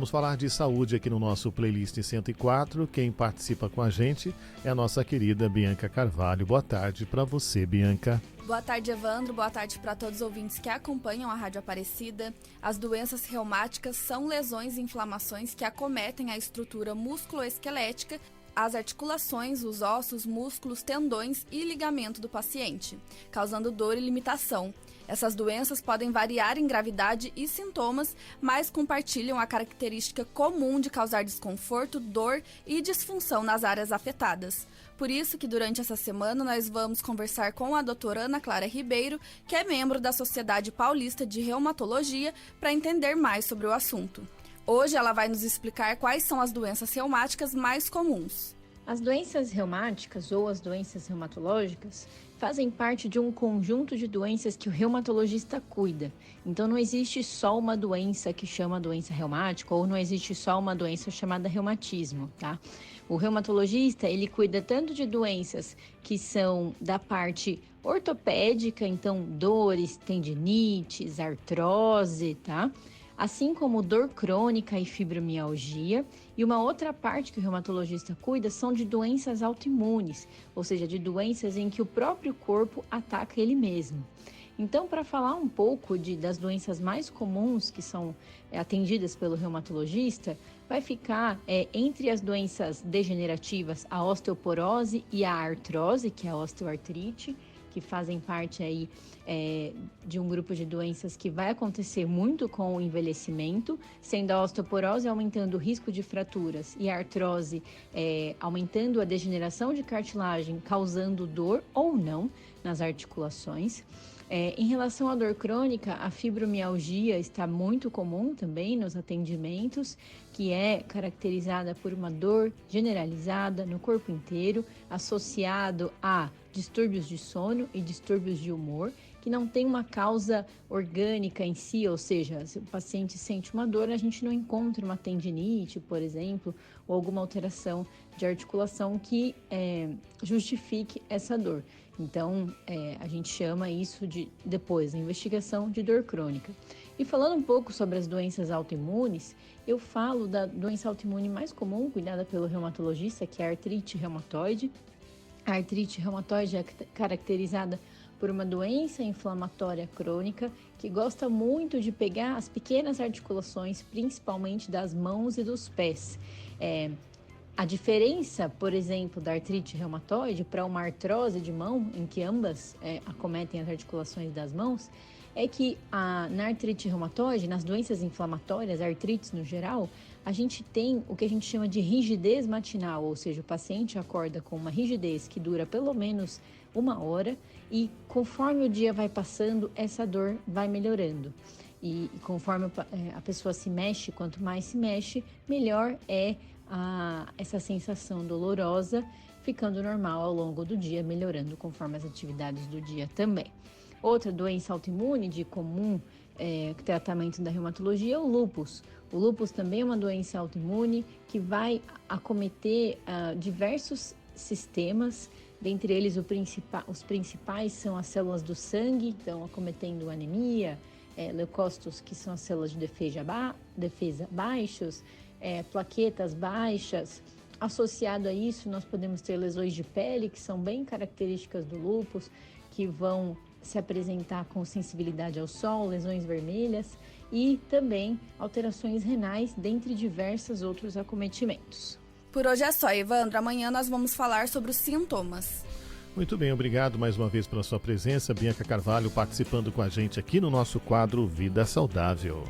Vamos falar de saúde aqui no nosso Playlist 104. Quem participa com a gente é a nossa querida Bianca Carvalho. Boa tarde para você, Bianca. Boa tarde, Evandro. Boa tarde para todos os ouvintes que acompanham a Rádio Aparecida. As doenças reumáticas são lesões e inflamações que acometem a estrutura músculo-esquelética, as articulações, os ossos, músculos, tendões e ligamento do paciente, causando dor e limitação. Essas doenças podem variar em gravidade e sintomas, mas compartilham a característica comum de causar desconforto, dor e disfunção nas áreas afetadas. Por isso que durante essa semana nós vamos conversar com a doutora Ana Clara Ribeiro, que é membro da Sociedade Paulista de Reumatologia, para entender mais sobre o assunto. Hoje ela vai nos explicar quais são as doenças reumáticas mais comuns. As doenças reumáticas ou as doenças reumatológicas fazem parte de um conjunto de doenças que o reumatologista cuida. Então não existe só uma doença que chama doença reumática ou não existe só uma doença chamada reumatismo, tá? O reumatologista, ele cuida tanto de doenças que são da parte ortopédica, então dores, tendinites, artrose, tá? Assim como dor crônica e fibromialgia, e uma outra parte que o reumatologista cuida são de doenças autoimunes, ou seja, de doenças em que o próprio corpo ataca ele mesmo. Então, para falar um pouco das doenças mais comuns que são atendidas pelo reumatologista, vai ficar entre as doenças degenerativas a osteoporose e a artrose, que é a osteoartrite, que fazem parte aí de um grupo de doenças que vai acontecer muito com o envelhecimento, sendo a osteoporose aumentando o risco de fraturas e a artrose aumentando a degeneração de cartilagem, causando dor ou não nas articulações. Em relação à dor crônica, a fibromialgia está muito comum também nos atendimentos, que é caracterizada por uma dor generalizada no corpo inteiro, associado a distúrbios de sono e distúrbios de humor, que não tem uma causa orgânica em si, ou seja, se o paciente sente uma dor, a gente não encontra uma tendinite, por exemplo, ou alguma alteração de articulação que justifique essa dor. Então, a gente chama isso depois da investigação de dor crônica. E falando um pouco sobre as doenças autoimunes, eu falo da doença autoimune mais comum, cuidada pelo reumatologista, que é a artrite reumatoide. A artrite reumatoide é caracterizada por uma doença inflamatória crônica que gosta muito de pegar as pequenas articulações, principalmente das mãos e dos pés. A diferença, por exemplo, da artrite reumatoide para uma artrose de mão, em que ambas acometem as articulações das mãos, é que na artrite reumatoide, nas doenças inflamatórias, artrites no geral, a gente tem o que a gente chama de rigidez matinal, ou seja, o paciente acorda com uma rigidez que dura pelo menos 1 hora e conforme o dia vai passando, essa dor vai melhorando. E conforme a pessoa se mexe, quanto mais se mexe, melhor é essa sensação dolorosa, ficando normal ao longo do dia, melhorando conforme as atividades do dia também. Outra doença autoimune de comum tratamento da reumatologia é o lúpus. O lúpus também é uma doença autoimune que vai acometer diversos sistemas, dentre eles os principais são as células do sangue, então acometendo anemia, leucócitos, que são as células de defesa baixos, plaquetas baixas. Associado a isso, nós podemos ter lesões de pele, que são bem características do lúpus, que vão se apresentar com sensibilidade ao sol, lesões vermelhas e também alterações renais, dentre diversos outros acometimentos. Por hoje é só, Evandro. Amanhã nós vamos falar sobre os sintomas. Muito bem, obrigado mais uma vez pela sua presença. Bianca Carvalho participando com a gente aqui no nosso quadro Vida Saudável.